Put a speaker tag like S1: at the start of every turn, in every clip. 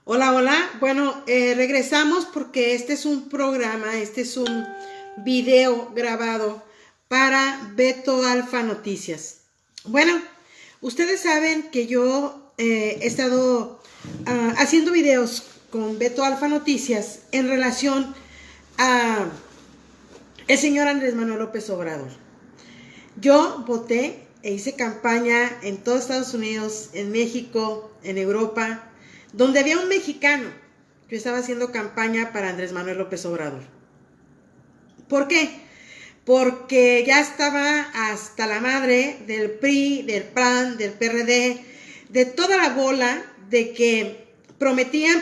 S1: Hola, hola. Bueno, regresamos porque este es un programa, este es un video grabado para Beto Alfa Noticias. Bueno, ustedes saben que yo he estado haciendo videos con Beto Alfa Noticias en relación a el señor Andrés Manuel López Obrador. Yo voté e hice campaña en todo Estados Unidos, en México, en Europa, donde había un mexicano. Yo estaba haciendo campaña para Andrés Manuel López Obrador. ¿Por qué? Porque ya estaba hasta la madre del PRI, del PAN, del PRD, de toda la bola de que prometían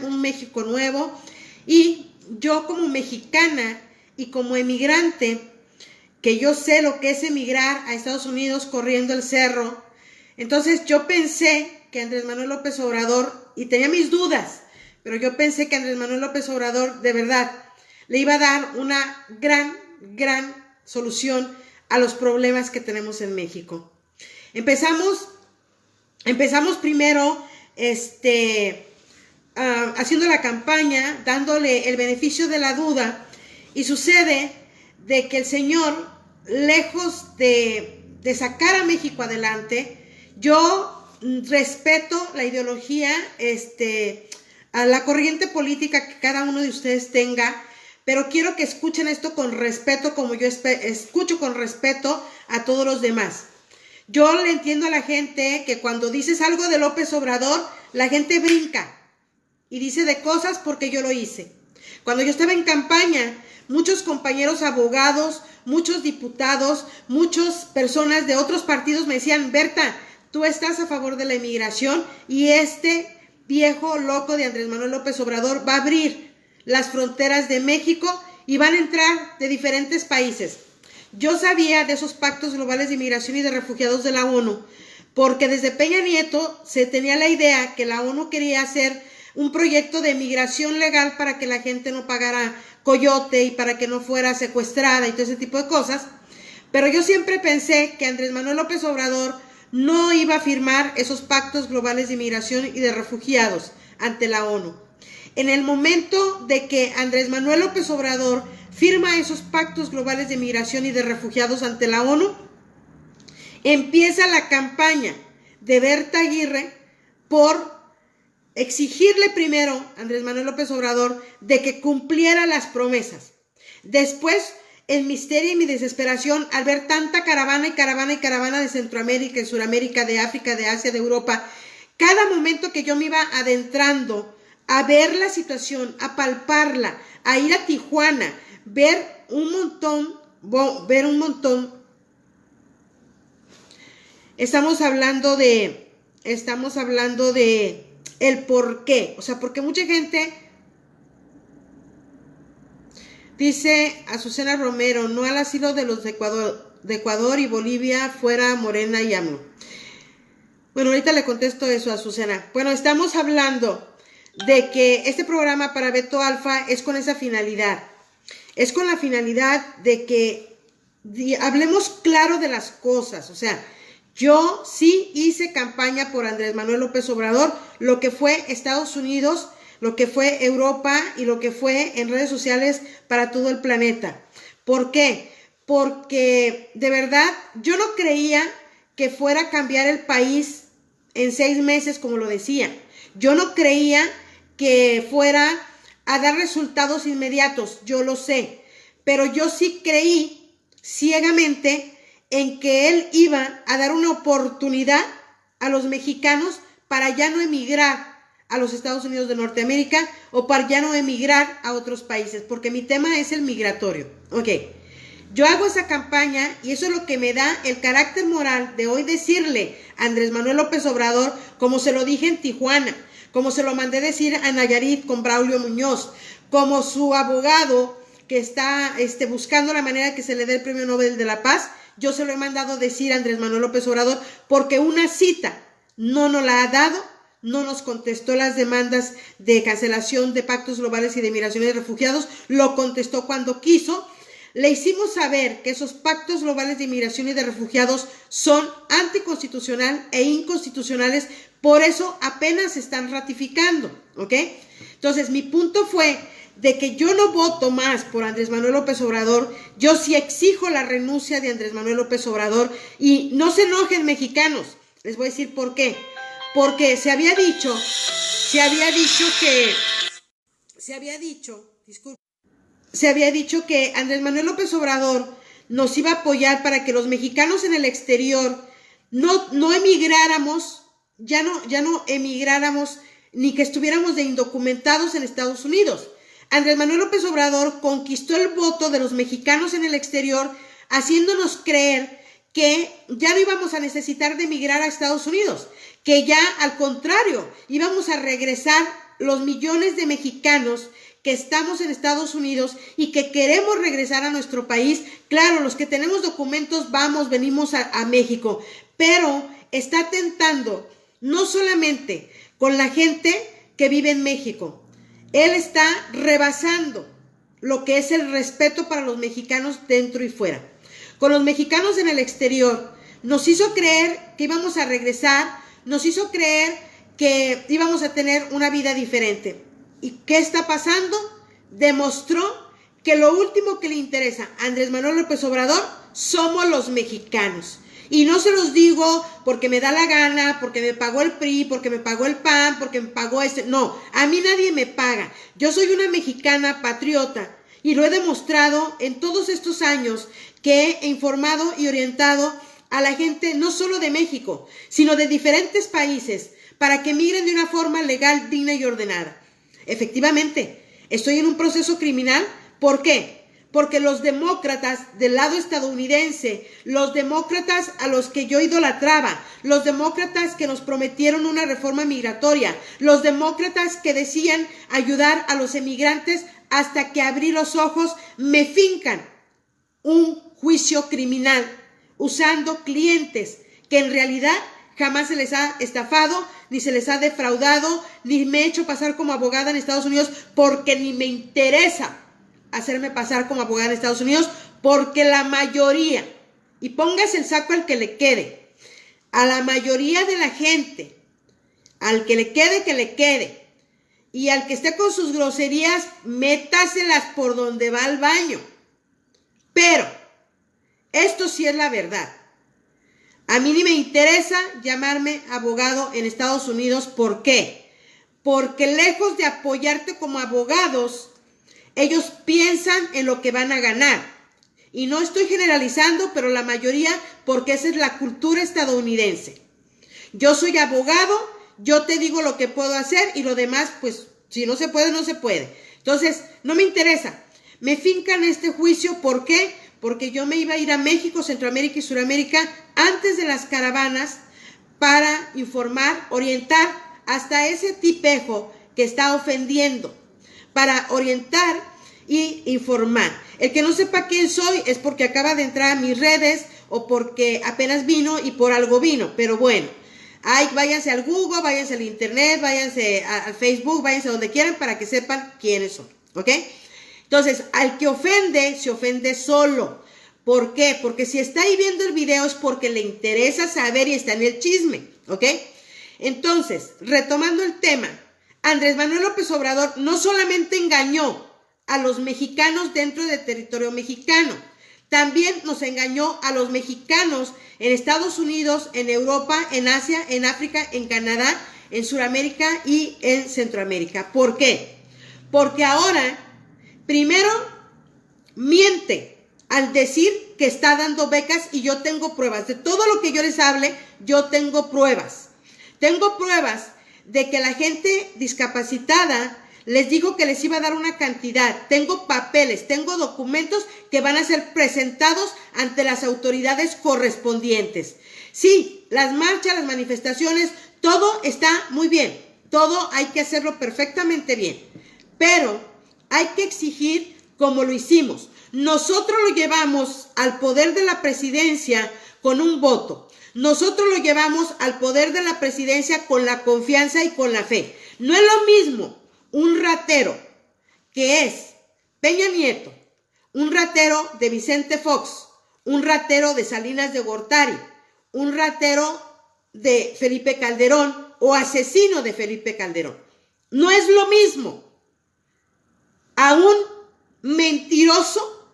S1: un México nuevo. Y yo como mexicana y como emigrante, que yo sé lo que es emigrar a Estados Unidos corriendo el cerro, entonces yo pensé que Andrés Manuel López Obrador, y tenía mis dudas, pero yo pensé que Andrés Manuel López Obrador de verdad le iba a dar una gran solución a los problemas que tenemos en México. Empezamos primero haciendo la campaña, dándole el beneficio de la duda, y sucede de que el señor, lejos de sacar a México adelante, yo respeto la ideología, a la corriente política que cada uno de ustedes tenga, pero quiero que escuchen esto con respeto, como yo escucho con respeto a todos los demás. Yo le entiendo a la gente que cuando dices algo de López Obrador, la gente brinca y dice de cosas porque yo lo hice. Cuando yo estaba en campaña, muchos compañeros abogados, muchos diputados, muchas personas de otros partidos me decían: Berta, tú estás a favor de la inmigración y este viejo loco de Andrés Manuel López Obrador va a abrir las fronteras de México y van a entrar de diferentes países. Yo sabía de esos pactos globales de inmigración y de refugiados de la ONU, porque desde Peña Nieto se tenía la idea que la ONU quería hacer un proyecto de migración legal para que la gente no pagara coyote y para que no fuera secuestrada y todo ese tipo de cosas. Pero yo siempre pensé que Andrés Manuel López Obrador no iba a firmar esos pactos globales de inmigración y de refugiados ante la ONU. En el momento de que Andrés Manuel López Obrador firma esos pactos globales de migración y de refugiados ante la ONU, empieza la campaña de Berta Aguirre por exigirle primero a Andrés Manuel López Obrador de que cumpliera las promesas. Después, en mi histeria y mi desesperación al ver tanta caravana de Centroamérica, de Suramérica, de África, de Asia, de Europa, cada momento que yo me iba adentrando a ver la situación, a palparla, a ir a Tijuana, ver un montón, estamos hablando de el por qué, o sea, porque mucha gente dice Azucena Romero: no al asilo de los de Ecuador y Bolivia, fuera Morena y AMLO. Bueno, ahorita le contesto eso a Azucena. Bueno, estamos hablando de que este programa para Beto Alfa es con esa finalidad. Es con la finalidad de que hablemos claro de las cosas. O sea, yo sí hice campaña por Andrés Manuel López Obrador, lo que fue Estados Unidos, lo que fue Europa y lo que fue en redes sociales para todo el planeta. ¿Por qué? Porque de verdad yo no creía que fuera a cambiar el país en 6 meses, como lo decía. Yo no creía que fuera a dar resultados inmediatos, yo lo sé, pero yo sí creí ciegamente en que él iba a dar una oportunidad a los mexicanos para ya no emigrar a los Estados Unidos de Norteamérica o para ya no emigrar a otros países, porque mi tema es el migratorio. Ok, yo hago esa campaña y eso es lo que me da el carácter moral de hoy decirle a Andrés Manuel López Obrador, como se lo dije en Tijuana, como se lo mandé decir a Nayarit con Braulio Muñoz, como su abogado que está buscando la manera de que se le dé el Premio Nobel de la Paz, yo se lo he mandado decir a Andrés Manuel López Obrador, porque una cita no nos la ha dado, no nos contestó las demandas de cancelación de pactos globales y de migración y refugiados, lo contestó cuando quiso. Le hicimos saber que esos pactos globales de inmigración y de refugiados son anticonstitucional e inconstitucionales, por eso apenas se están ratificando, ¿ok? Entonces, mi punto fue de que yo no voto más por Andrés Manuel López Obrador, yo sí exijo la renuncia de Andrés Manuel López Obrador, y no se enojen, mexicanos, les voy a decir por qué. Porque se había dicho que Andrés Manuel López Obrador nos iba a apoyar para que los mexicanos en el exterior no emigráramos, ya no emigráramos, ni que estuviéramos de indocumentados en Estados Unidos. Andrés Manuel López Obrador conquistó el voto de los mexicanos en el exterior, haciéndonos creer que ya no íbamos a necesitar de emigrar a Estados Unidos, que ya al contrario íbamos a regresar los millones de mexicanos que estamos en Estados Unidos y que queremos regresar a nuestro país. Claro, los que tenemos documentos venimos a México, pero está atentando no solamente con la gente que vive en México, él está rebasando lo que es el respeto para los mexicanos dentro y fuera. Con los mexicanos en el exterior, nos hizo creer que íbamos a regresar, nos hizo creer que íbamos a tener una vida diferente. ¿Y qué está pasando? Demostró que lo último que le interesa a Andrés Manuel López Obrador somos los mexicanos. Y no se los digo porque me da la gana, porque me pagó el PRI, porque me pagó el PAN, porque me pagó no, a mí nadie me paga. Yo soy una mexicana patriota y lo he demostrado en todos estos años que he informado y orientado a la gente no solo de México, sino de diferentes países para que migren de una forma legal, digna y ordenada. Efectivamente, estoy en un proceso criminal. ¿Por qué? Porque los demócratas del lado estadounidense, los demócratas a los que yo idolatraba, los demócratas que nos prometieron una reforma migratoria, los demócratas que decían ayudar a los emigrantes hasta que abrí los ojos, me fincan un juicio criminal usando clientes que en realidad jamás se les ha estafado, ni se les ha defraudado, ni me he hecho pasar como abogada en Estados Unidos, porque ni me interesa hacerme pasar como abogada en Estados Unidos, porque la mayoría, y póngase el saco al que le quede, a la mayoría de la gente, al que le quede, y al que esté con sus groserías, métaselas por donde va al baño. Pero esto sí es la verdad. A mí ni me interesa llamarme abogado en Estados Unidos. ¿Por qué? Porque lejos de apoyarte como abogados, ellos piensan en lo que van a ganar. Y no estoy generalizando, pero la mayoría, porque esa es la cultura estadounidense. Yo soy abogado, yo te digo lo que puedo hacer y lo demás, pues, si no se puede, no se puede. Entonces, no me interesa. Me fincan este juicio, ¿por qué? Porque yo me iba a ir a México, Centroamérica y Suramérica antes de las caravanas para informar, orientar hasta ese tipejo que está ofendiendo, para orientar y informar. El que no sepa quién soy es porque acaba de entrar a mis redes o porque apenas vino y por algo vino, pero bueno, váyanse al Google, váyanse al Internet, váyanse al Facebook, váyanse a donde quieran para que sepan quiénes son, ¿ok? Entonces, al que ofende, se ofende solo. ¿Por qué? Porque si está ahí viendo el video es porque le interesa saber y está en el chisme, ¿ok? Entonces, retomando el tema, Andrés Manuel López Obrador no solamente engañó a los mexicanos dentro del territorio mexicano, también nos engañó a los mexicanos en Estados Unidos, en Europa, en Asia, en África, en Canadá, en Sudamérica y en Centroamérica. ¿Por qué? Porque ahora, primero, miente al decir que está dando becas y yo tengo pruebas. De todo lo que yo les hable, yo tengo pruebas. Tengo pruebas de que la gente discapacitada les dijo que les iba a dar una cantidad. Tengo papeles, tengo documentos que van a ser presentados ante las autoridades correspondientes. Sí, las marchas, las manifestaciones, todo está muy bien. Todo hay que hacerlo perfectamente bien. Pero hay que exigir como lo hicimos. Nosotros lo llevamos al poder de la presidencia con un voto. Nosotros lo llevamos al poder de la presidencia con la confianza y con la fe. No es lo mismo un ratero que es Peña Nieto un ratero de Vicente Fox, un ratero de Salinas de Gortari, un ratero de Felipe Calderón o asesino de Felipe Calderón. No es lo mismo a un mentiroso,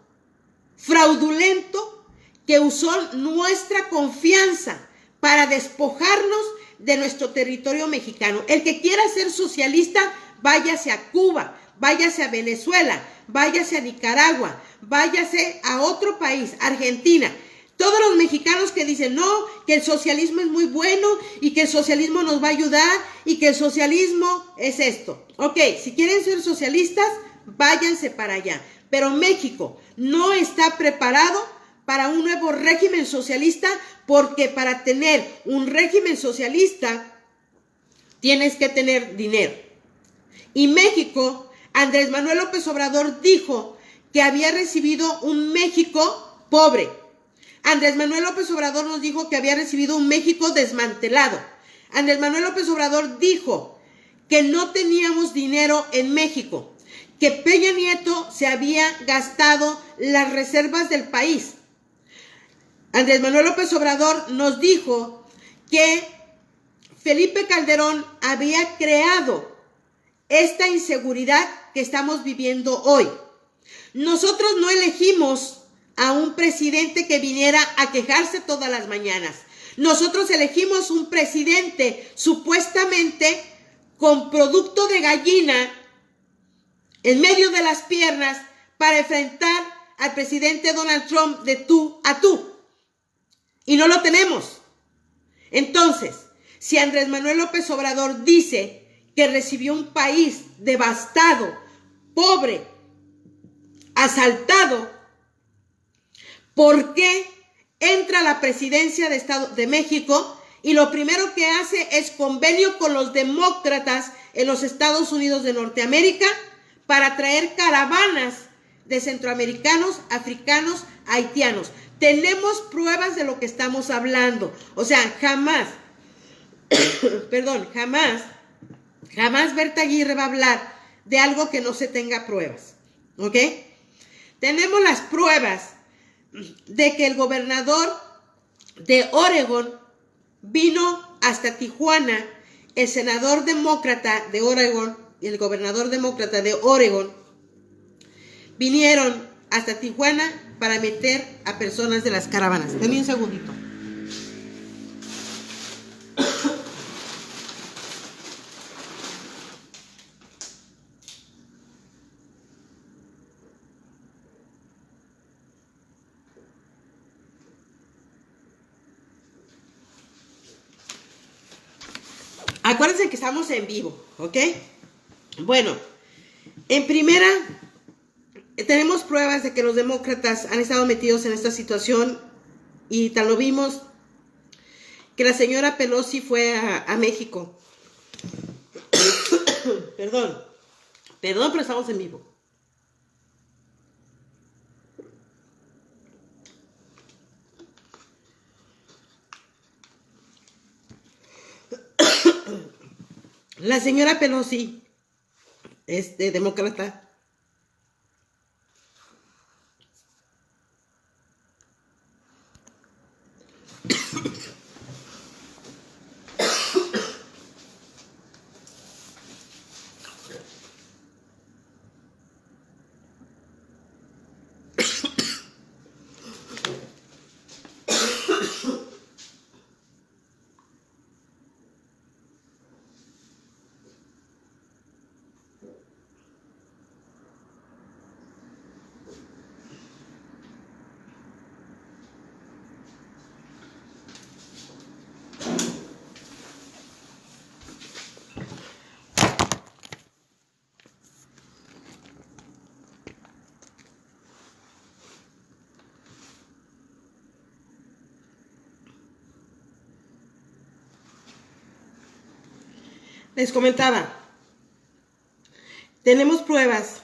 S1: fraudulento, que usó nuestra confianza para despojarnos de nuestro territorio mexicano. El que quiera ser socialista, váyase a Cuba, váyase a Venezuela, váyase a Nicaragua, váyase a otro país, Argentina. Todos los mexicanos que dicen, no, que el socialismo es muy bueno y que el socialismo nos va a ayudar y que el socialismo es esto. Ok, si quieren ser socialistas, váyanse para allá. Pero México no está preparado para un nuevo régimen socialista, porque para tener un régimen socialista tienes que tener dinero. Y México, Andrés Manuel López Obrador dijo que había recibido un México pobre. Andrés Manuel López Obrador nos dijo que había recibido un México desmantelado. Andrés Manuel López Obrador dijo que no teníamos dinero en México, que Peña Nieto se había gastado las reservas del país. Andrés Manuel López Obrador nos dijo que Felipe Calderón había creado esta inseguridad que estamos viviendo hoy. Nosotros no elegimos a un presidente que viniera a quejarse todas las mañanas. Nosotros elegimos un presidente supuestamente con producto de gallina en medio de las piernas para enfrentar al presidente Donald Trump de tú a tú. Y no lo tenemos. Entonces, si Andrés Manuel López Obrador dice que recibió un país devastado, pobre, asaltado, ¿por qué entra a la presidencia de México y lo primero que hace es convenio con los demócratas en los Estados Unidos de Norteamérica para traer caravanas de centroamericanos, africanos, haitianos? Tenemos pruebas de lo que estamos hablando. O sea, jamás Berta Aguirre va a hablar de algo que no se tenga pruebas. ¿Ok? Tenemos las pruebas de que el gobernador de Oregón vino hasta Tijuana, el senador demócrata de Oregón y el gobernador demócrata de Oregón vinieron hasta Tijuana para meter a personas de las caravanas. Denme un segundito. Acuérdense que estamos en vivo, ¿ok? Bueno, en primera, tenemos pruebas de que los demócratas han estado metidos en esta situación y tal lo vimos que la señora Pelosi fue a México. Perdón, pero estamos en vivo. La señora Pelosi, demócrata, les comentaba, tenemos pruebas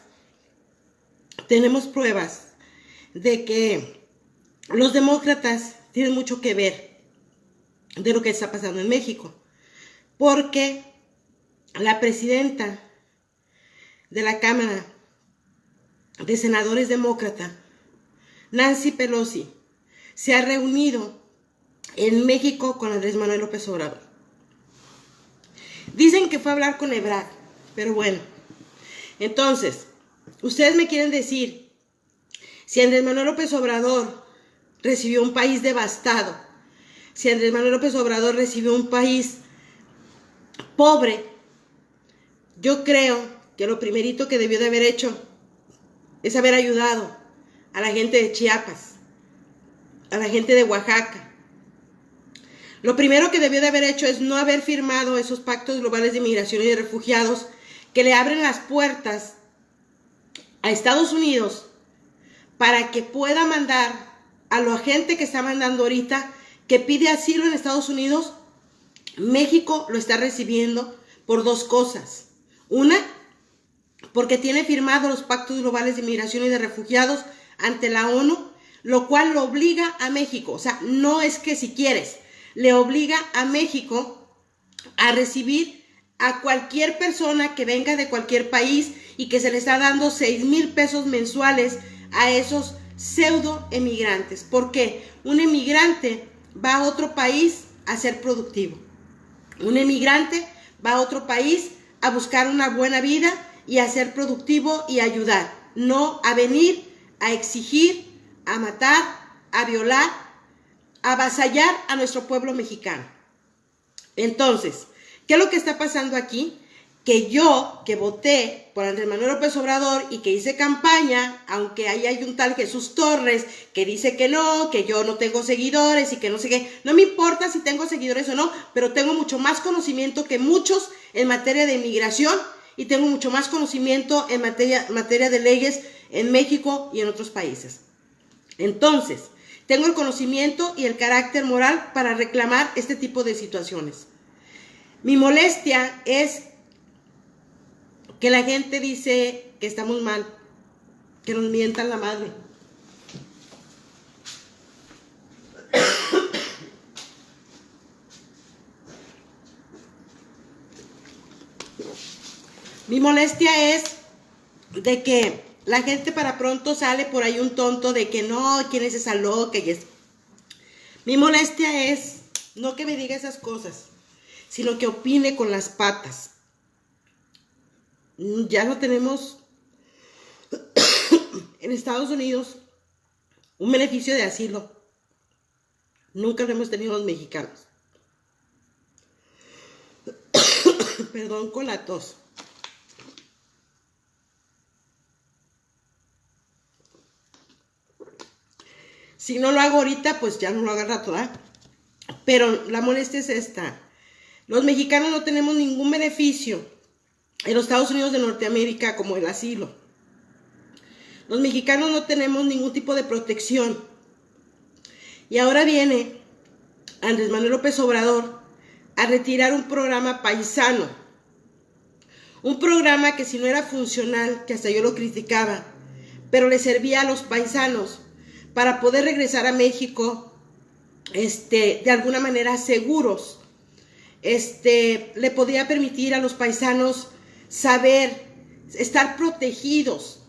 S1: de que los demócratas tienen mucho que ver de lo que está pasando en México, porque la presidenta de la Cámara de Senadores demócrata Nancy Pelosi se ha reunido en México con Andrés Manuel López Obrador. Dicen que fue a hablar con Ebrard, pero bueno. Entonces, ustedes me quieren decir, si Andrés Manuel López Obrador recibió un país devastado, si Andrés Manuel López Obrador recibió un país pobre, yo creo que lo primerito que debió de haber hecho es haber ayudado a la gente de Chiapas, a la gente de Oaxaca. Lo primero que debió de haber hecho es no haber firmado esos pactos globales de migración y de refugiados que le abren las puertas a Estados Unidos para que pueda mandar a la gente que está mandando ahorita, que pide asilo en Estados Unidos. México lo está recibiendo por dos cosas. Una, porque tiene firmados los pactos globales de migración y de refugiados ante la ONU, lo cual lo obliga a México. O sea, no es que si quieres, le obliga a México a recibir a cualquier persona que venga de cualquier país y que se le está dando 6,000 pesos mensuales a esos pseudo emigrantes. Porque un emigrante va a otro país a ser productivo. Un emigrante va a otro país a buscar una buena vida y a ser productivo y ayudar. No a venir a exigir, a matar, a violar, a avasallar a nuestro pueblo mexicano. Entonces, ¿qué es lo que está pasando aquí? Que yo, que voté por Andrés Manuel López Obrador y que hice campaña, aunque ahí hay un tal Jesús Torres que dice que no, que yo no tengo seguidores y que no sé qué, no me importa si tengo seguidores o no, pero tengo mucho más conocimiento que muchos en materia de inmigración y tengo mucho más conocimiento en materia de leyes en México y en otros países. Entonces, tengo el conocimiento y el carácter moral para reclamar este tipo de situaciones. Mi molestia es que la gente dice que estamos mal, que nos mientan la madre. Mi molestia es de que la gente para pronto sale por ahí un tonto de que no, ¿quién es esa loca? Y es... Mi molestia es no que me diga esas cosas, sino que opine con las patas. Ya no tenemos en Estados Unidos un beneficio de asilo. Nunca lo hemos tenido los mexicanos. Perdón con la tos. Si no lo hago ahorita, pues ya no lo hago al rato, ¿verdad? Pero la molestia es esta. Los mexicanos no tenemos ningún beneficio en los Estados Unidos de Norteamérica como el asilo. Los mexicanos no tenemos ningún tipo de protección. Y ahora viene Andrés Manuel López Obrador a retirar un programa paisano. Un programa que si no era funcional, que hasta yo lo criticaba, pero le servía a los paisanos para poder regresar a México de alguna manera seguros. Le podía permitir a los paisanos saber, estar protegidos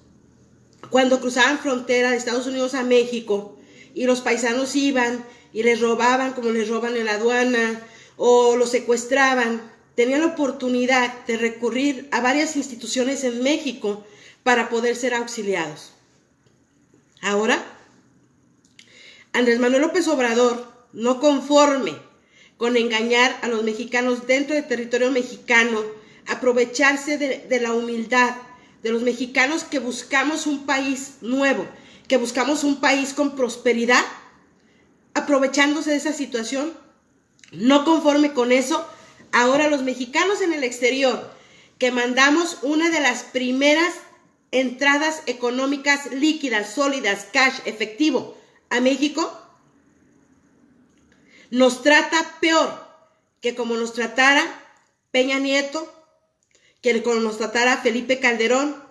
S1: cuando cruzaban frontera de Estados Unidos a México y los paisanos iban y les robaban como les roban en la aduana o los secuestraban. Tenían la oportunidad de recurrir a varias instituciones en México para poder ser auxiliados. Ahora, Andrés Manuel López Obrador, no conforme con engañar a los mexicanos dentro del territorio mexicano, aprovecharse de la humildad de los mexicanos que buscamos un país nuevo, que buscamos un país con prosperidad, aprovechándose de esa situación, no conforme con eso, ahora los mexicanos en el exterior, que mandamos una de las primeras entradas económicas líquidas, sólidas, cash, efectivo, a México, nos trata peor que como nos tratara Peña Nieto, que como nos tratara Felipe Calderón.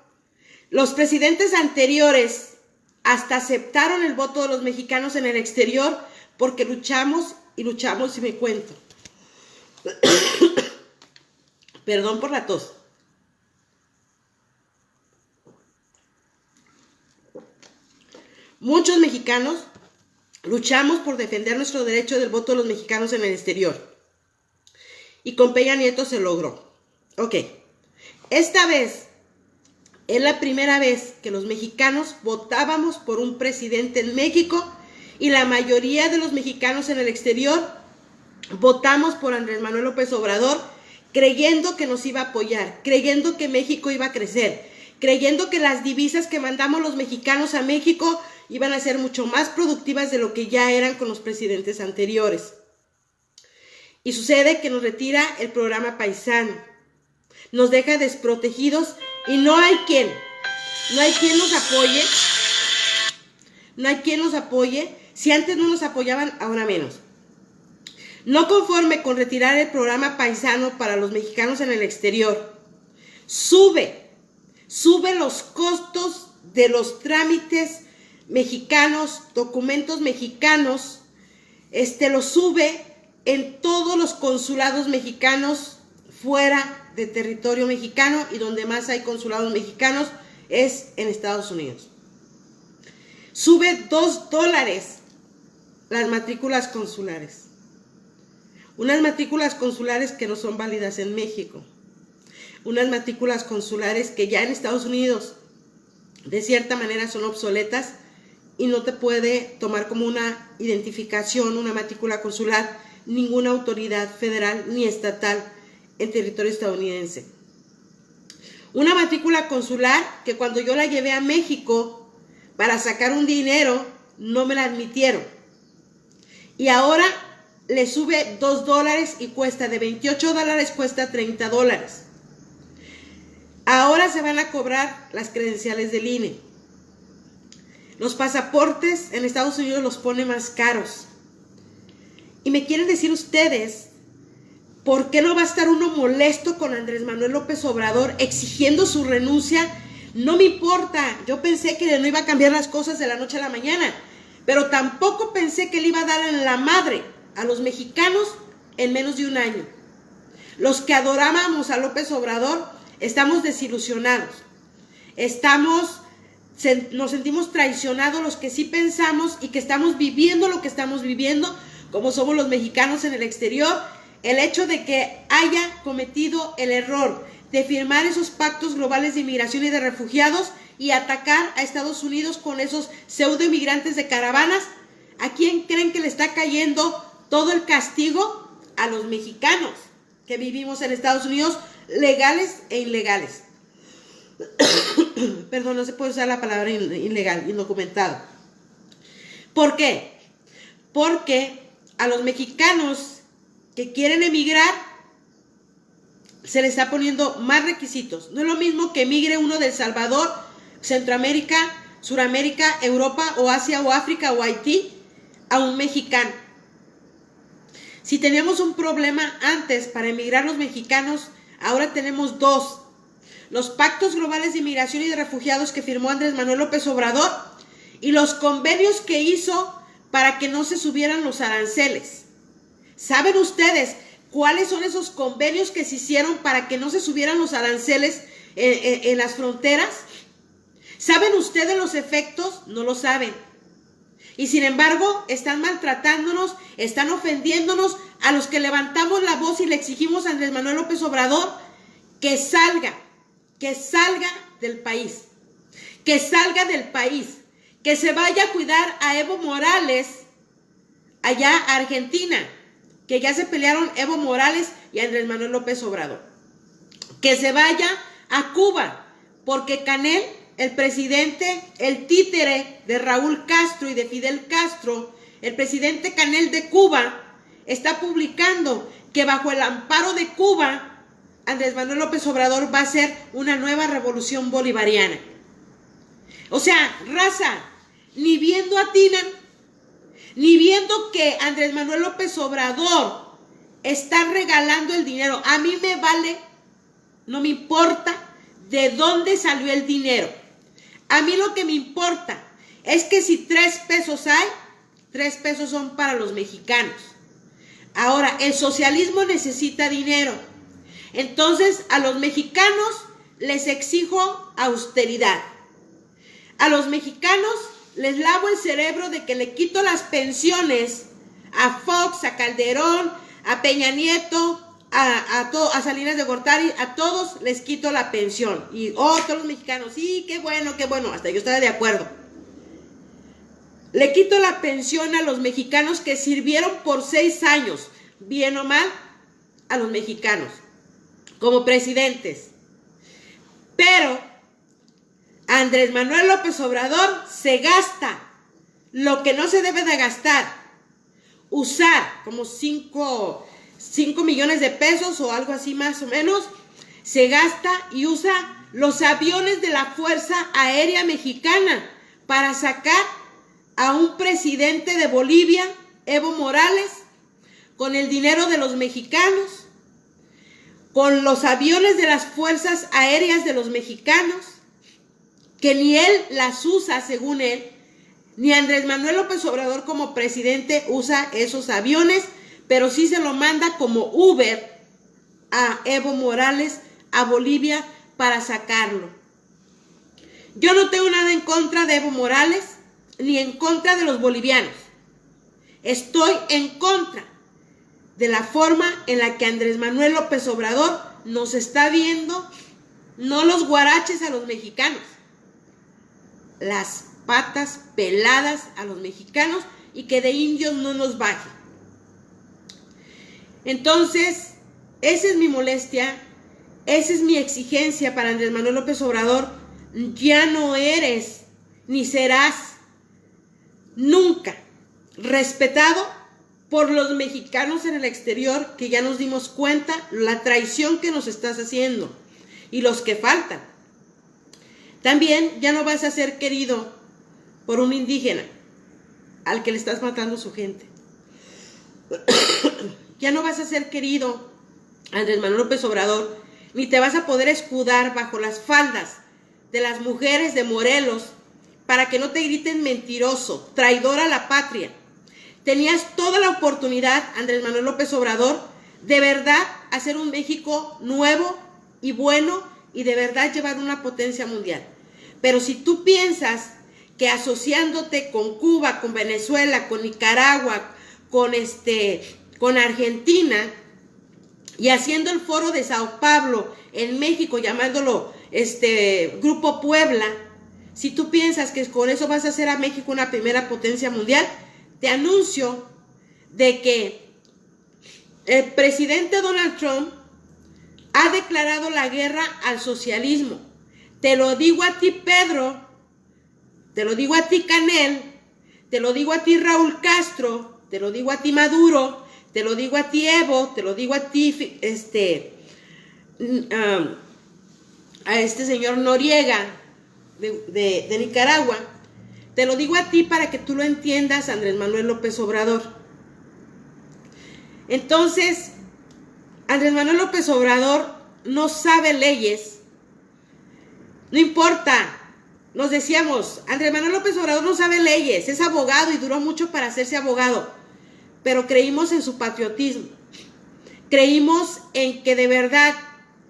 S1: Los presidentes anteriores hasta aceptaron el voto de los mexicanos en el exterior porque luchamos y luchamos y me cuento. Perdón por la tos. Muchos mexicanos luchamos por defender nuestro derecho del voto de los mexicanos en el exterior. Y con Peña Nieto se logró. Ok, esta vez es la primera vez que los mexicanos votábamos por un presidente en México y la mayoría de los mexicanos en el exterior votamos por Andrés Manuel López Obrador, creyendo que nos iba a apoyar, creyendo que México iba a crecer, creyendo que las divisas que mandamos los mexicanos a México iban a ser mucho más productivas de lo que ya eran con los presidentes anteriores. Y sucede que nos retira el programa Paisano, nos deja desprotegidos y no hay quien nos apoye, si antes no nos apoyaban, ahora menos. No conforme con retirar el programa Paisano para los mexicanos en el exterior, sube los costos de los trámites mexicanos, documentos mexicanos, los sube en todos los consulados mexicanos fuera de territorio mexicano, y donde más hay consulados mexicanos es en Estados Unidos. Sube $2 las matrículas consulares. Unas matrículas consulares que no son válidas en México. Unas matrículas consulares que ya en Estados Unidos de cierta manera son obsoletas y no te puede tomar como una identificación, una matrícula consular, ninguna autoridad federal ni estatal en territorio estadounidense. Una matrícula consular que cuando yo la llevé a México para sacar un dinero, no me la admitieron. Y ahora le sube $2 y cuesta de $28, cuesta $30. Ahora se van a cobrar las credenciales del INE. Los pasaportes en Estados Unidos los pone más caros. Y me quieren decir ustedes, ¿por qué no va a estar uno molesto con Andrés Manuel López Obrador exigiendo su renuncia? No me importa, yo pensé que no iba a cambiar las cosas de la noche a la mañana, pero tampoco pensé que le iba a dar en la madre a los mexicanos en menos de un año. Los que adorábamos a López Obrador estamos desilusionados, nos sentimos traicionados los que sí pensamos y que estamos viviendo lo que estamos viviendo, como somos los mexicanos en el exterior. El hecho de que haya cometido el error de firmar esos pactos globales de inmigración y de refugiados y atacar a Estados Unidos con esos pseudo inmigrantes de caravanas, ¿a quién creen que le está cayendo todo el castigo? A los mexicanos que vivimos en Estados Unidos, legales e ilegales. Perdón, no se puede usar la palabra ilegal, indocumentado. ¿Por qué? Porque a los mexicanos que quieren emigrar se les está poniendo más requisitos. No es lo mismo que emigre uno de El Salvador, Centroamérica, Suramérica, Europa o Asia o África o Haití a un mexicano. Si teníamos un problema antes para emigrar los mexicanos, ahora tenemos dos: los pactos globales de inmigración y de refugiados que firmó Andrés Manuel López Obrador y los convenios que hizo para que no se subieran los aranceles. ¿Saben ustedes cuáles son esos convenios que se hicieron para que no se subieran los aranceles en las fronteras? ¿Saben ustedes los efectos? No lo saben. Y sin embargo, están maltratándonos, están ofendiéndonos a los que levantamos la voz y le exigimos a Andrés Manuel López Obrador que salga del país, que se vaya a cuidar a Evo Morales allá a Argentina, que ya se pelearon Evo Morales y Andrés Manuel López Obrador, que se vaya a Cuba, porque Canel, el presidente, el títere de Raúl Castro y de Fidel Castro, el presidente Canel de Cuba, está publicando que bajo el amparo de Cuba, Andrés Manuel López Obrador va a hacer una nueva revolución bolivariana. O sea, raza, ni viendo atinan, ni viendo que Andrés Manuel López Obrador está regalando el dinero. A mí me vale, no me importa de dónde salió el dinero. A mí lo que me importa es que si 3 pesos hay, 3 pesos son para los mexicanos. Ahora, el socialismo necesita dinero. Entonces, a los mexicanos les exijo austeridad. A los mexicanos les lavo el cerebro de que le quito las pensiones a Fox, a Calderón, a Peña Nieto, a Salinas de Gortari, a todos les quito la pensión. Y todos los mexicanos, sí, qué bueno, hasta yo estaba de acuerdo. Le quito la pensión a los mexicanos que sirvieron por 6 años, bien o mal, a los mexicanos, como presidentes. Pero Andrés Manuel López Obrador se gasta lo que no se debe de gastar. Usar como 5 millones de pesos o algo así más o menos, se gasta y usa los aviones de la Fuerza Aérea Mexicana para sacar a un presidente de Bolivia, Evo Morales, con el dinero de los mexicanos, con los aviones de las Fuerzas Aéreas de los mexicanos, que ni él las usa según él, ni Andrés Manuel López Obrador como presidente usa esos aviones, pero sí se lo manda como Uber a Evo Morales a Bolivia para sacarlo. Yo no tengo nada en contra de Evo Morales ni en contra de los bolivianos. Estoy en contra de la forma en la que Andrés Manuel López Obrador nos está viendo, no los guaraches a los mexicanos, las patas peladas a los mexicanos, y que de indios no nos baje. Entonces, esa es mi molestia, esa es mi exigencia para Andrés Manuel López Obrador. Ya no eres ni serás nunca respetado por los mexicanos en el exterior, que ya nos dimos cuenta la traición que nos estás haciendo, y los que faltan. También ya no vas a ser querido por un indígena al que le estás matando a su gente. Ya no vas a ser querido, Andrés Manuel López Obrador, ni te vas a poder escudar bajo las faldas de las mujeres de Morelos para que no te griten mentiroso, traidor a la patria. Tenías toda la oportunidad, Andrés Manuel López Obrador, de verdad hacer un México nuevo y bueno, y de verdad llevar una potencia mundial. Pero si tú piensas que asociándote con Cuba, con Venezuela, con Nicaragua, con Argentina, y haciendo el foro de Sao Paulo en México, llamándolo Grupo Puebla, si tú piensas que con eso vas a hacer a México una primera potencia mundial, te anuncio de que el presidente Donald Trump ha declarado la guerra al socialismo. Te lo digo a ti, Pedro, te lo digo a ti, Canel, te lo digo a ti, Raúl Castro, te lo digo a ti, Maduro, te lo digo a ti, Evo, te lo digo a ti, a este señor Noriega de Nicaragua. Te lo digo a ti para que tú lo entiendas, Andrés Manuel López Obrador. Entonces, Andrés Manuel López Obrador no sabe leyes. No importa, nos decíamos, Andrés Manuel López Obrador no sabe leyes, es abogado y duró mucho para hacerse abogado, pero creímos en su patriotismo. Creímos en que de verdad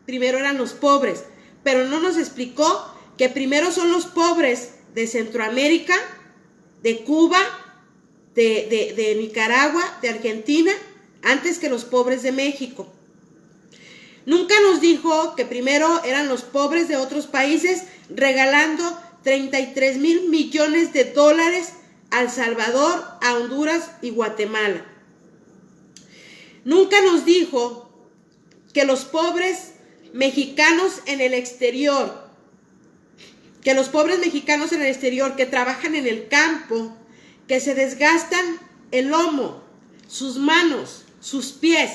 S1: primero eran los pobres, pero no nos explicó que primero son los pobres de Centroamérica, de Cuba, de Nicaragua, de Argentina, antes que los pobres de México. Nunca nos dijo que primero eran los pobres de otros países, regalando 33 mil millones de dólares a El Salvador, a Honduras y Guatemala. Nunca nos dijo que los pobres mexicanos en el exterior, que trabajan en el campo, que se desgastan el lomo, sus manos, sus pies,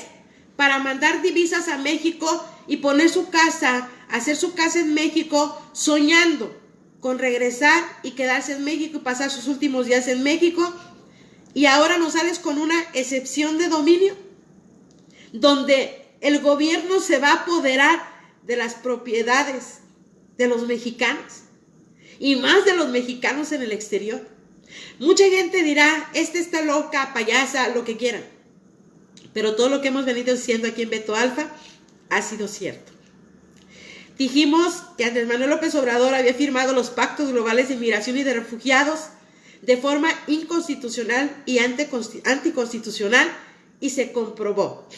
S1: para mandar divisas a México y poner su casa, hacer su casa en México, soñando con regresar y quedarse en México y pasar sus últimos días en México. Y ahora nos sales con una excepción de dominio, donde el gobierno se va a apoderar de las propiedades de los mexicanos, y más de los mexicanos en el exterior. Mucha gente dirá, está loca, payasa, lo que quieran. Pero todo lo que hemos venido diciendo aquí en Beto Alfa ha sido cierto. Dijimos que Andrés Manuel López Obrador había firmado los pactos globales de inmigración y de refugiados de forma inconstitucional y anticonstitucional, y se comprobó.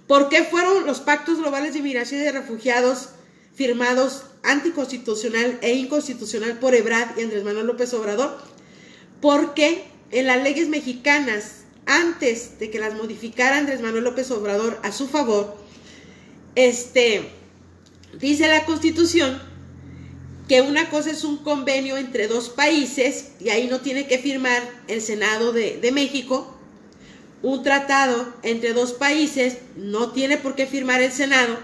S1: ¿Por qué fueron los pactos globales de inmigración y de refugiados firmados anticonstitucional e inconstitucional por Ebrard y Andrés Manuel López Obrador? Porque en las leyes mexicanas, antes de que las modificara Andrés Manuel López Obrador a su favor, dice la Constitución que una cosa es un convenio entre dos países, y ahí no tiene que firmar el Senado de México. Un tratado entre dos países no tiene por qué firmar el Senado,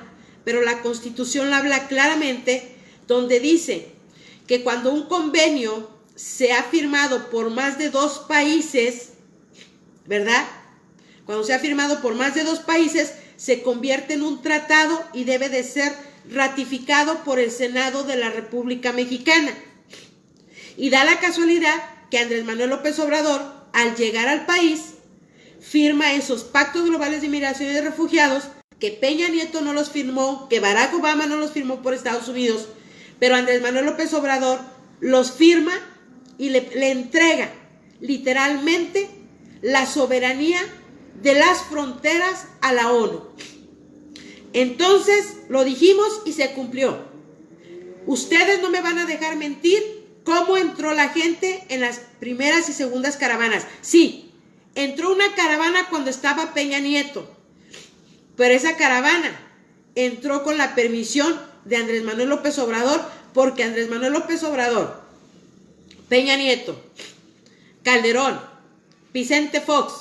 S1: pero la Constitución lo habla claramente, donde dice que cuando un convenio se ha firmado por más de dos países, ¿verdad? Cuando se ha firmado por más de dos países, se convierte en un tratado y debe de ser ratificado por el Senado de la República Mexicana. Y da la casualidad que Andrés Manuel López Obrador, al llegar al país, firma esos pactos globales de inmigración y de refugiados, que Peña Nieto no los firmó, que Barack Obama no los firmó por Estados Unidos, pero Andrés Manuel López Obrador los firma y le entrega literalmente la soberanía de las fronteras a la ONU. Entonces, lo dijimos y se cumplió. Ustedes no me van a dejar mentir cómo entró la gente en las primeras y segundas caravanas. Sí, entró una caravana cuando estaba Peña Nieto, pero esa caravana entró con la permisión de Andrés Manuel López Obrador, porque Andrés Manuel López Obrador, Peña Nieto, Calderón, Vicente Fox,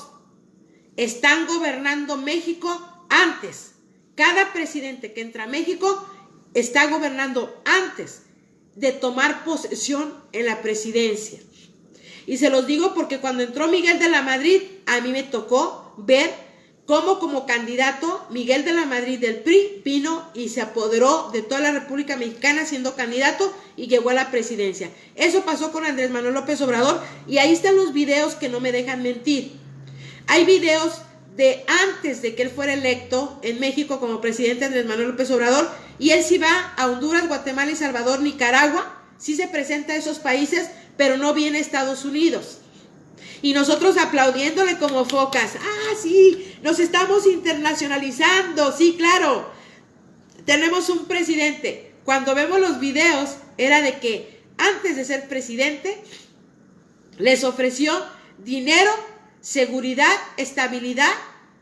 S1: están gobernando México antes. Cada presidente que entra a México está gobernando antes de tomar posesión en la presidencia. Y se los digo porque cuando entró Miguel de la Madrid, a mí me tocó ver cómo como candidato Miguel de la Madrid del PRI vino y se apoderó de toda la República Mexicana siendo candidato y llegó a la presidencia. Eso pasó con Andrés Manuel López Obrador, y ahí están los videos que no me dejan mentir. Hay videos de antes de que él fuera electo en México como presidente Andrés Manuel López Obrador, y él sí va a Honduras, Guatemala, El Salvador, Nicaragua, sí se presenta a esos países, pero no viene a Estados Unidos. Y nosotros aplaudiéndole como focas. Ah, sí, nos estamos internacionalizando. Sí, claro, tenemos un presidente. Cuando vemos los videos, era de que antes de ser presidente, les ofreció dinero, seguridad, estabilidad.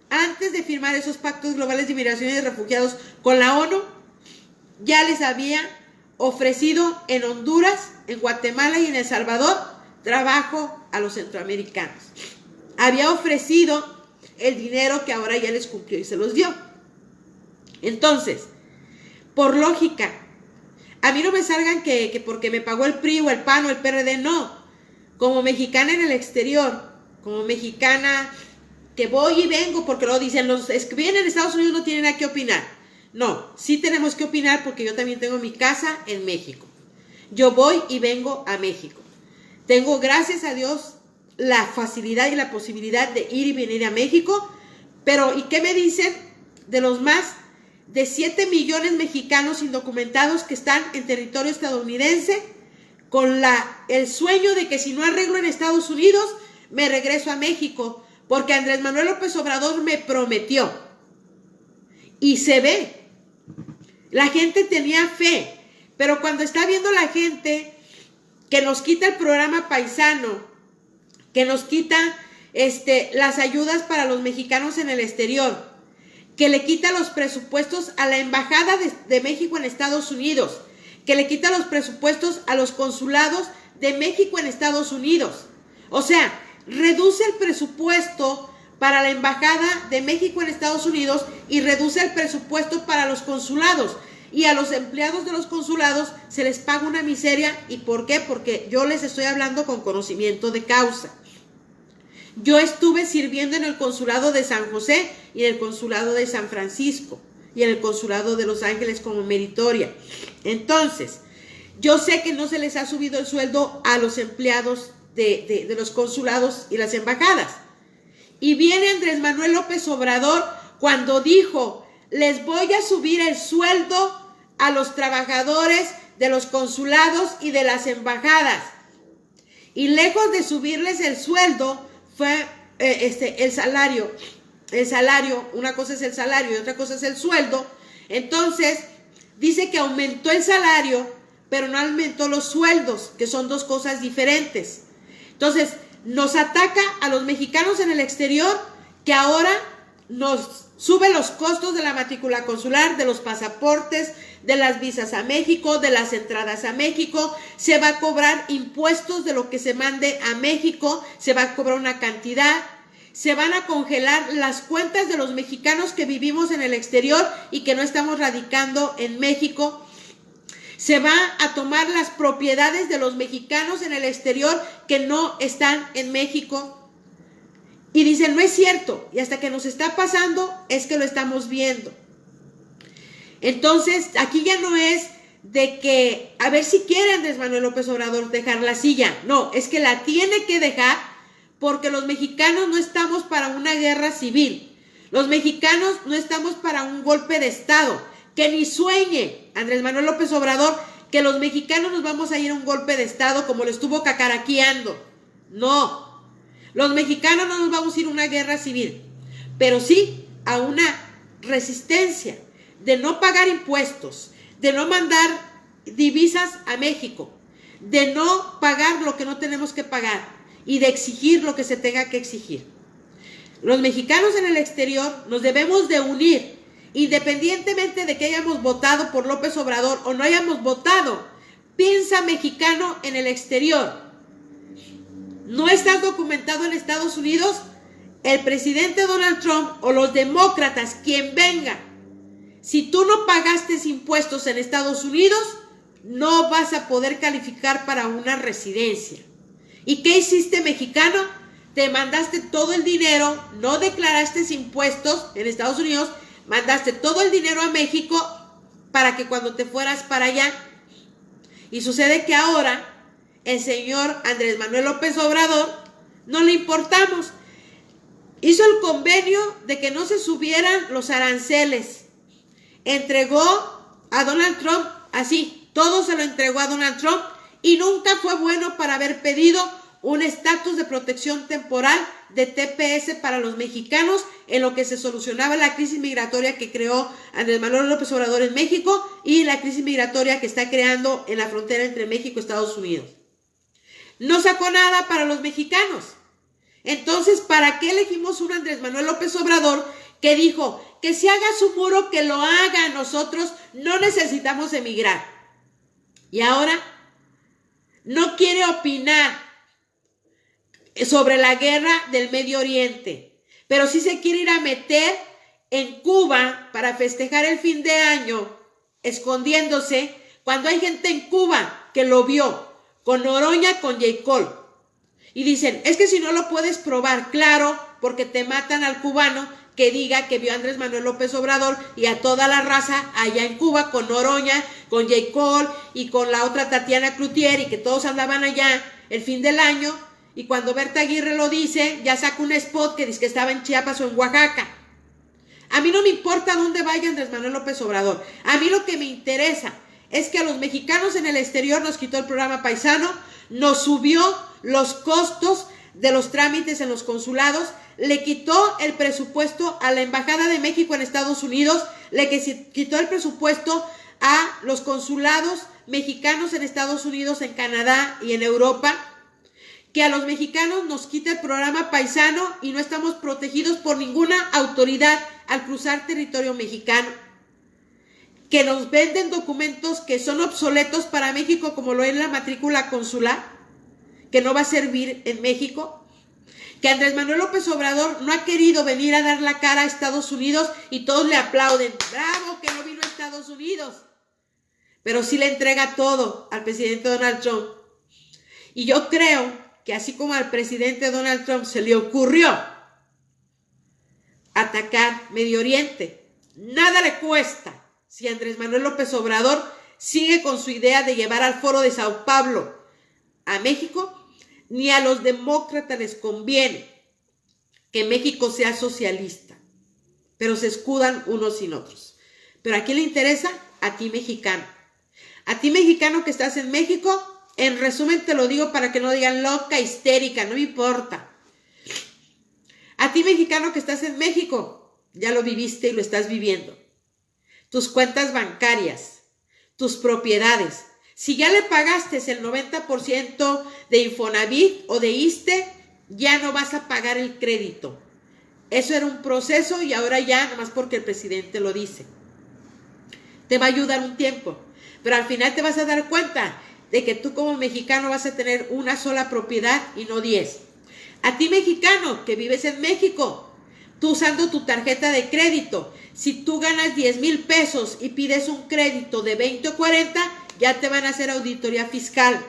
S1: Antes de firmar esos pactos globales de inmigración y de refugiados con la ONU, ya les había ofrecido en Honduras, en Guatemala y en El Salvador trabajo a los centroamericanos. Había ofrecido el dinero que ahora ya les cumplió y se los dio. Entonces, por lógica, a mí no me salgan que porque me pagó el PRI o el PAN o el PRD, no. Como mexicana en el exterior, como mexicana que voy y vengo, porque lo dicen los que vienen en Estados Unidos no tienen nada que opinar. No, sí tenemos que opinar, porque yo también tengo mi casa en México. Yo voy y vengo a México. Tengo, gracias a Dios, la facilidad y la posibilidad de ir y venir a México. Pero, ¿y qué me dicen de los más de 7 millones mexicanos indocumentados que están en territorio estadounidense con el sueño de que si no arreglo en Estados Unidos, me regreso a México? Porque Andrés Manuel López Obrador me prometió. Y se ve. La gente tenía fe, pero cuando está viendo la gente que nos quita el programa paisano, que nos quita las ayudas para los mexicanos en el exterior, que le quita los presupuestos a la Embajada de México en Estados Unidos, que le quita los presupuestos a los consulados de México en Estados Unidos. O sea, reduce el presupuesto para la Embajada de México en Estados Unidos y reduce el presupuesto para los consulados. Y a los empleados de los consulados se les paga una miseria. ¿Y por qué? Porque yo les estoy hablando con conocimiento de causa. Yo estuve sirviendo en el consulado de San José y en el consulado de San Francisco y en el consulado de Los Ángeles como meritoria. Entonces, yo sé que no se les ha subido el sueldo a los empleados de los consulados y las embajadas. Y viene Andrés Manuel López Obrador cuando dijo, les voy a subir el sueldo a los trabajadores de los consulados y de las embajadas. Y lejos de subirles el sueldo, fue el salario. El salario, una cosa es el salario y otra cosa es el sueldo. Entonces, dice que aumentó el salario, pero no aumentó los sueldos, que son dos cosas diferentes. Entonces, nos ataca a los mexicanos en el exterior, que ahora nos sube los costos de la matrícula consular, de los pasaportes, de las visas a México, de las entradas a México. Se va a cobrar impuestos de lo que se mande a México, se va a cobrar una cantidad. Se van a congelar las cuentas de los mexicanos que vivimos en el exterior y que no estamos radicando en México. Se va a tomar las propiedades de los mexicanos en el exterior que no están en México. Y dicen, no es cierto. Y hasta que nos está pasando es que lo estamos viendo. Entonces, aquí ya no es de que, a ver si quiere Andrés Manuel López Obrador dejar la silla. No, es que la tiene que dejar, porque los mexicanos no estamos para una guerra civil. Los mexicanos no estamos para un golpe de Estado. Que ni sueñe Andrés Manuel López Obrador que los mexicanos nos vamos a ir a un golpe de Estado como lo estuvo cacaraqueando. No. Los mexicanos no nos vamos a ir a una guerra civil, pero sí a una resistencia de no pagar impuestos, de no mandar divisas a México, de no pagar lo que no tenemos que pagar y de exigir lo que se tenga que exigir. Los mexicanos en el exterior nos debemos de unir, independientemente de que hayamos votado por López Obrador o no hayamos votado. Piensa mexicano en el exterior. ¿No estás documentado en Estados Unidos? El presidente Donald Trump o los demócratas, quien venga, si tú no pagaste impuestos en Estados Unidos, no vas a poder calificar para una residencia. ¿Y qué hiciste, mexicano? Te mandaste todo el dinero, no declaraste impuestos en Estados Unidos, mandaste todo el dinero a México para que cuando te fueras para allá. Y sucede que ahora el señor Andrés Manuel López Obrador no le importamos. Hizo el convenio de que no se subieran los aranceles. Entregó a Donald Trump así, todo se lo entregó a Donald Trump. Y nunca fue bueno para haber pedido un estatus de protección temporal de TPS para los mexicanos en lo que se solucionaba la crisis migratoria que creó Andrés Manuel López Obrador en México y la crisis migratoria que está creando en la frontera entre México y Estados Unidos. No sacó nada para los mexicanos. Entonces, ¿para qué elegimos un Andrés Manuel López Obrador que dijo que si haga su muro, que lo haga? Nosotros no necesitamos emigrar. Y ahora no quiere opinar sobre la guerra del Medio Oriente, pero sí se quiere ir a meter en Cuba para festejar el fin de año, escondiéndose, cuando hay gente en Cuba que lo vio, con Noroña, con J. Cole. Y dicen, es que si no lo puedes probar, claro, porque te matan al cubano que diga que vio a Andrés Manuel López Obrador y a toda la raza allá en Cuba, con Noroña, con J. Cole y con la otra Tatiana Cloutier, y que todos andaban allá el fin del año. Y cuando Berta Aguirre lo dice, ya saca un spot que dice que estaba en Chiapas o en Oaxaca. A mí no me importa dónde vaya Andrés Manuel López Obrador. A mí lo que me interesa es que a los mexicanos en el exterior nos quitó el programa paisano, nos subió los costos de los trámites en los consulados, le quitó el presupuesto a la Embajada de México en Estados Unidos, le quitó el presupuesto a los consulados mexicanos en Estados Unidos, en Canadá y en Europa, que a los mexicanos nos quita el programa paisano y no estamos protegidos por ninguna autoridad al cruzar territorio mexicano, que nos venden documentos que son obsoletos para México, como lo es la matrícula consular, que no va a servir en México, que Andrés Manuel López Obrador no ha querido venir a dar la cara a Estados Unidos y todos le aplauden. ¡Bravo que no vino a Estados Unidos! Pero sí le entrega todo al presidente Donald Trump. Y yo creo que así como al presidente Donald Trump se le ocurrió atacar Medio Oriente, nada le cuesta si Andrés Manuel López Obrador sigue con su idea de llevar al Foro de Sao Paulo a México. Ni a los demócratas les conviene que México sea socialista, pero se escudan unos sin otros. Pero ¿a quién le interesa? A ti, mexicano. A ti, mexicano que estás en México, en resumen te lo digo para que no digan loca, histérica, no me importa. A ti, mexicano que estás en México, ya lo viviste y lo estás viviendo. Tus cuentas bancarias, tus propiedades. Si ya le pagaste el 90% de Infonavit o de ISSSTE, ya no vas a pagar el crédito. Eso era un proceso y ahora ya, nomás porque el presidente lo dice. Te va a ayudar un tiempo, pero al final te vas a dar cuenta de que tú como mexicano vas a tener una sola propiedad y no 10. A ti, mexicano que vives en México, tú usando tu tarjeta de crédito, si tú ganas 10,000 pesos y pides un crédito de 20 o 40, ya te van a hacer auditoría fiscal.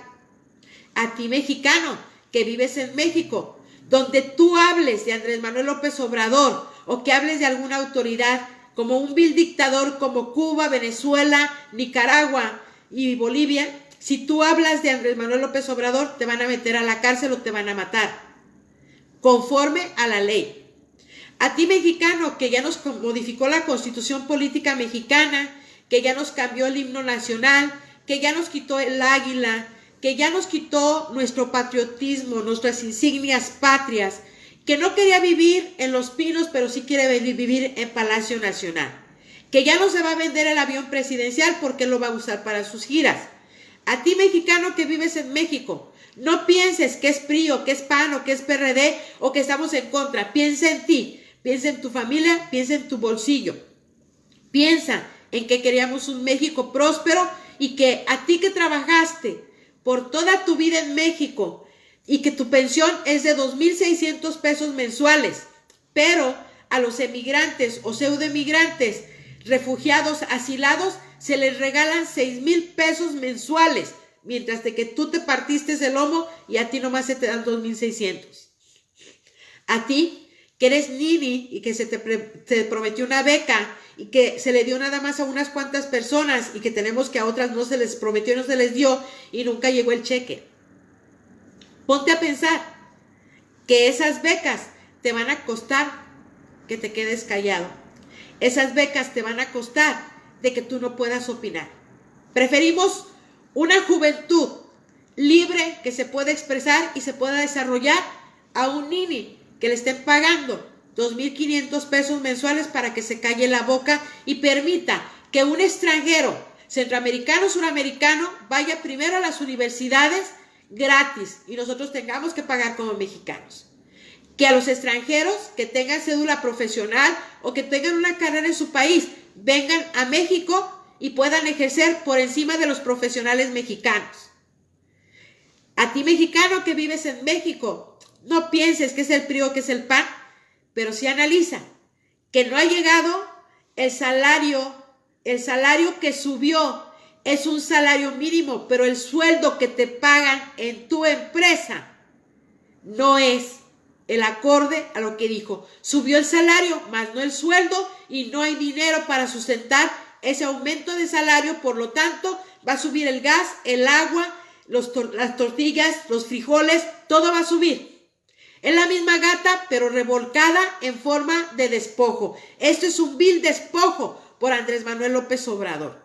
S1: A ti, mexicano que vives en México, donde tú hables de Andrés Manuel López Obrador o que hables de alguna autoridad como un vil dictador como Cuba, Venezuela, Nicaragua y Bolivia, si tú hablas de Andrés Manuel López Obrador, te van a meter a la cárcel o te van a matar, conforme a la ley. A ti, mexicano, que ya nos modificó la Constitución Política Mexicana, que ya nos cambió el himno nacional, que ya nos quitó el águila, que ya nos quitó nuestro patriotismo, nuestras insignias patrias, que no quería vivir en Los Pinos, pero sí quiere vivir en Palacio Nacional, que ya no se va a vender el avión presidencial porque lo va a usar para sus giras. A ti, mexicano que vives en México, no pienses que es PRI o que es PAN o que es PRD o que estamos en contra. Piensa en ti, piensa en tu familia, piensa en tu bolsillo. Piensa en que queríamos un México próspero y que a ti que trabajaste por toda tu vida en México y que tu pensión es de 2,600 pesos mensuales, pero a los emigrantes o pseudoemigrantes, refugiados, asilados, se les regalan 6,000 pesos mensuales, mientras de que tú te partiste el lomo y a ti nomás se te dan 2,600. A ti, que eres nini y que se te prometió una beca y que se le dio nada más a unas cuantas personas y que tenemos que a otras no se les prometió y no se les dio y nunca llegó el cheque. Ponte a pensar que esas becas te van a costar que te quedes callado. Esas becas te van a costar de que tú no puedas opinar. Preferimos una juventud libre que se pueda expresar y se pueda desarrollar a un nini que le estén pagando 2,500 pesos mensuales para que se calle la boca y permita que un extranjero, centroamericano o suramericano, vaya primero a las universidades gratis y nosotros tengamos que pagar como mexicanos. Que a los extranjeros que tengan cédula profesional o que tengan una carrera en su país vengan a México y puedan ejercer por encima de los profesionales mexicanos. A ti, mexicano que vives en México, no pienses que es el PRI o que es el PAN, pero sí analiza que no ha llegado el salario que subió, es un salario mínimo, pero el sueldo que te pagan en tu empresa no es el acorde a lo que dijo. Subió el salario, más no el sueldo, y no hay dinero para sustentar ese aumento de salario, por lo tanto, va a subir el gas, el agua, las tortillas, los frijoles, todo va a subir. Es la misma gata, pero revolcada en forma de despojo. Esto es un vil despojo por Andrés Manuel López Obrador.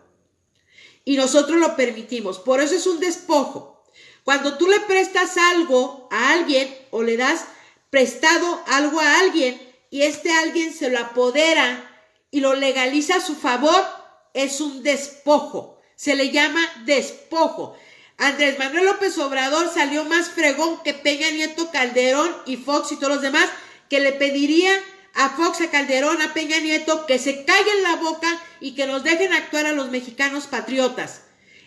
S1: Y nosotros lo permitimos. Por eso es un despojo. Cuando tú le prestas algo a alguien o le das prestado algo a alguien y este alguien se lo apodera y lo legaliza a su favor, es un despojo. Se le llama despojo. Andrés Manuel López Obrador salió más fregón que Peña Nieto, Calderón y Fox y todos los demás, que le pediría a Fox, a Calderón, a Peña Nieto que se callen la boca y que nos dejen actuar a los mexicanos patriotas.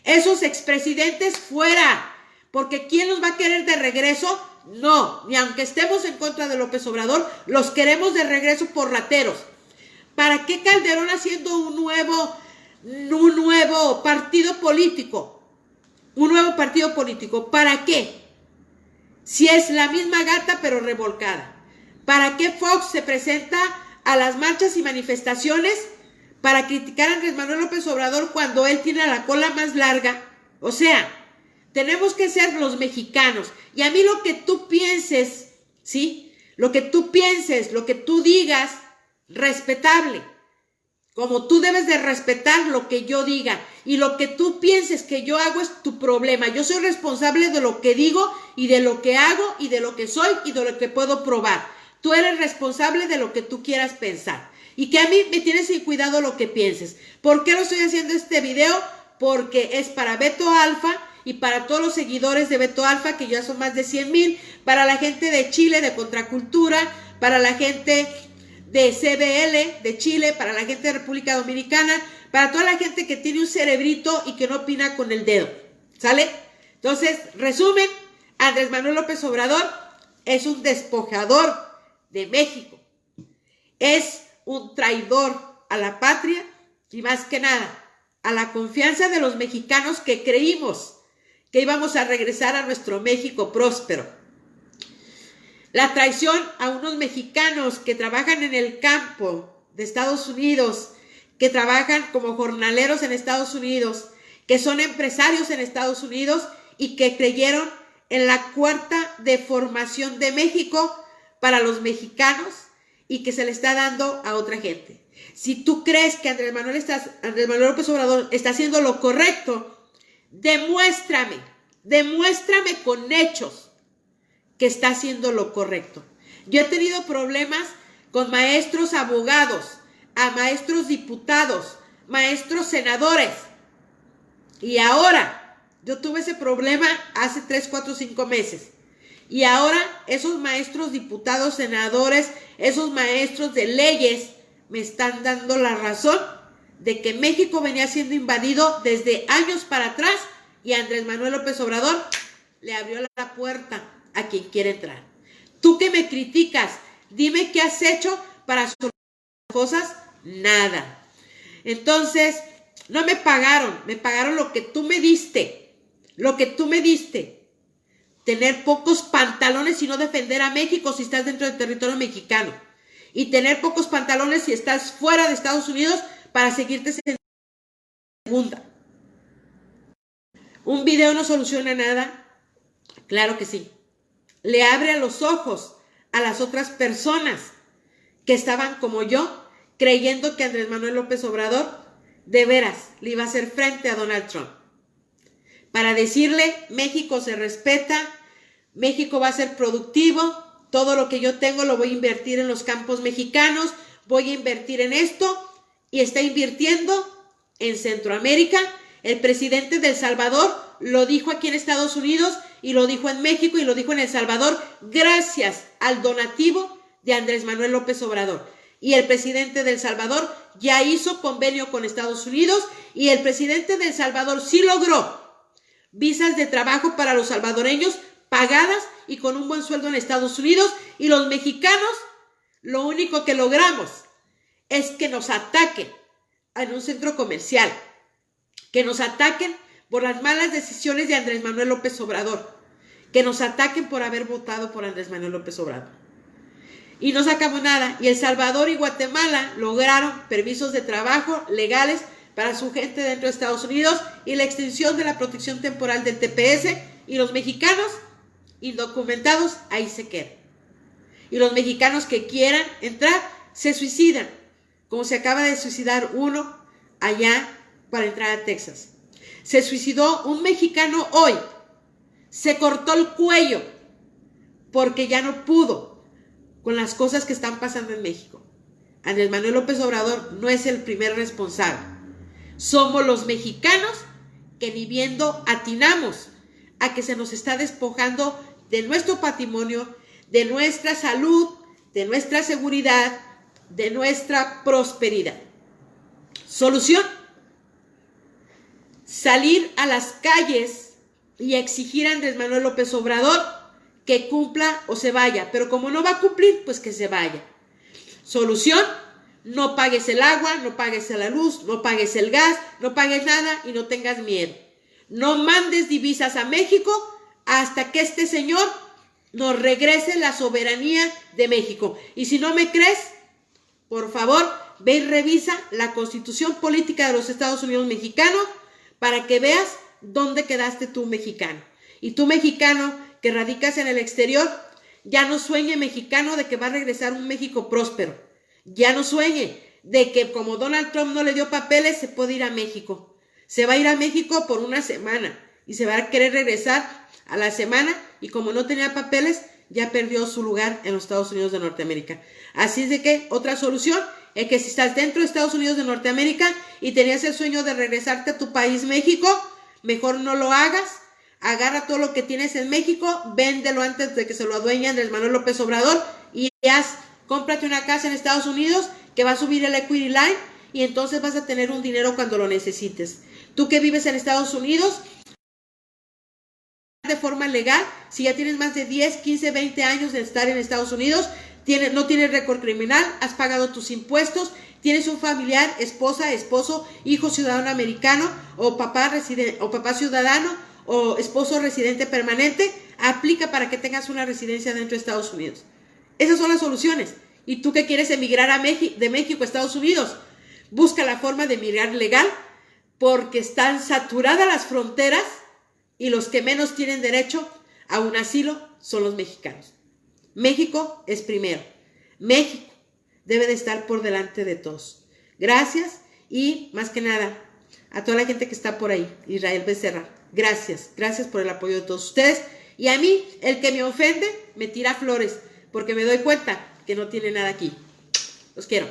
S1: Esos expresidentes fuera, porque ¿quién los va a querer de regreso? No, ni aunque estemos en contra de López Obrador, los queremos de regreso por rateros. ¿Para qué Calderón haciendo un nuevo partido político? Un nuevo partido político. ¿Para qué? Si es la misma gata pero revolcada. ¿Para qué Fox se presenta a las marchas y manifestaciones para criticar a Andrés Manuel López Obrador cuando él tiene la cola más larga? O sea, tenemos que ser los mexicanos. Y a mí lo que tú pienses, ¿sí? Lo que tú pienses, lo que tú digas, respetable. Como tú debes de respetar lo que yo diga, y lo que tú pienses que yo hago es tu problema. Yo soy responsable de lo que digo y de lo que hago y de lo que soy y de lo que puedo probar. Tú eres responsable de lo que tú quieras pensar, y que a mí me tienes sin cuidado lo que pienses. ¿Por qué lo estoy haciendo este video? Porque es para Beto Alfa y para todos los seguidores de Beto Alfa, que ya son más de 100,000, para la gente de Chile, de Contracultura, para la gente de CBL, de Chile, para la gente de República Dominicana, para toda la gente que tiene un cerebrito y que no opina con el dedo, ¿sale? Entonces, resumen, Andrés Manuel López Obrador es un despojador de México, es un traidor a la patria y más que nada a la confianza de los mexicanos que creímos que íbamos a regresar a nuestro México próspero. La traición a unos mexicanos que trabajan en el campo de Estados Unidos, que trabajan como jornaleros en Estados Unidos, que son empresarios en Estados Unidos y que creyeron en la cuarta deformación de México para los mexicanos y que se le está dando a otra gente. Si tú crees que Andrés Manuel López Obrador está haciendo lo correcto, demuéstrame con hechos que está haciendo lo correcto. Yo he tenido problemas con maestros abogados, a maestros diputados, maestros senadores. Y ahora, yo tuve ese problema hace 3, 4, 5 meses. Y ahora esos maestros diputados, senadores, esos maestros de leyes me están dando la razón de que México venía siendo invadido desde años para atrás y Andrés Manuel López Obrador le abrió la puerta a quien quiere entrar. Tú que me criticas, dime qué has hecho para solucionar las cosas. Nada. Entonces, no me pagaron lo que tú me diste, tener pocos pantalones y no defender a México si estás dentro del territorio mexicano, y tener pocos pantalones si estás fuera de Estados Unidos para seguirte segunda. ¿Un video no soluciona nada? Claro que sí. Le abre los ojos a las otras personas que estaban como yo, creyendo que Andrés Manuel López Obrador de veras le iba a hacer frente a Donald Trump. Para decirle, México se respeta, México va a ser productivo, todo lo que yo tengo lo voy a invertir en los campos mexicanos, voy a invertir en esto, y está invirtiendo en Centroamérica. El presidente de El Salvador lo dijo aquí en Estados Unidos y lo dijo en México y lo dijo en El Salvador gracias al donativo de Andrés Manuel López Obrador. Y el presidente de El Salvador ya hizo convenio con Estados Unidos y el presidente de El Salvador sí logró visas de trabajo para los salvadoreños pagadas y con un buen sueldo en Estados Unidos, y los mexicanos lo único que logramos es que nos ataquen en un centro comercial, que nos ataquen por las malas decisiones de Andrés Manuel López Obrador, que nos ataquen por haber votado por Andrés Manuel López Obrador. Y no sacamos nada. Y El Salvador y Guatemala lograron permisos de trabajo legales para su gente dentro de Estados Unidos y la extensión de la protección temporal del TPS, y los mexicanos indocumentados ahí se quedan. Y los mexicanos que quieran entrar se suicidan, como se acaba de suicidar uno allá para entrar a Texas. Se suicidó un mexicano hoy, se cortó el cuello porque ya no pudo con las cosas que están pasando en México. Andrés Manuel López Obrador no es el primer responsable. Somos los mexicanos que ni viendo atinamos a que se nos está despojando de nuestro patrimonio, de nuestra salud, de nuestra seguridad, de nuestra prosperidad. Solución: salir a las calles y exigir a Andrés Manuel López Obrador que cumpla o se vaya, pero como no va a cumplir, pues que se vaya. Solución: no pagues el agua, no pagues la luz, no pagues el gas, no pagues nada y no tengas miedo. No mandes divisas a México hasta que este señor nos regrese la soberanía de México. Y si no me crees, por favor, ve y revisa la Constitución Política de los Estados Unidos Mexicanos para que veas dónde quedaste tú, mexicano. Y tú, mexicano que radicas en el exterior, ya no sueñe, mexicano, de que va a regresar un México próspero. Ya no sueñe. de que como Donald Trump no le dio papeles, se puede ir a México. Se va a ir a México por una semana y se va a querer regresar a la semana y como no tenía papeles, ya perdió su lugar en los Estados Unidos de Norteamérica. Así es de que otra solución es que si estás dentro de Estados Unidos de Norteamérica y tenías el sueño de regresarte a tu país, México, mejor no lo hagas. Agarra todo lo que tienes en México, véndelo antes de que se lo adueñe Andrés Manuel López Obrador y cómprate una casa en Estados Unidos que va a subir el equity line y entonces vas a tener un dinero cuando lo necesites. Tú que vives en Estados Unidos, de forma legal, si ya tienes más de 10, 15, 20 años de estar en Estados Unidos, no tienes récord criminal, has pagado tus impuestos, tienes un familiar, esposa, esposo, hijo ciudadano americano o papá ciudadano o esposo residente permanente, aplica para que tengas una residencia dentro de Estados Unidos. Esas son las soluciones. Y tú que quieres emigrar de México a Estados Unidos, busca la forma de emigrar legal porque están saturadas las fronteras y los que menos tienen derecho a un asilo son los mexicanos. México es primero. México debe de estar por delante de todos. Gracias y más que nada a toda la gente que está por ahí. Israel Becerra, gracias por el apoyo de todos ustedes. Y a mí, el que me ofende, me tira flores porque me doy cuenta que no tiene nada aquí. Los quiero.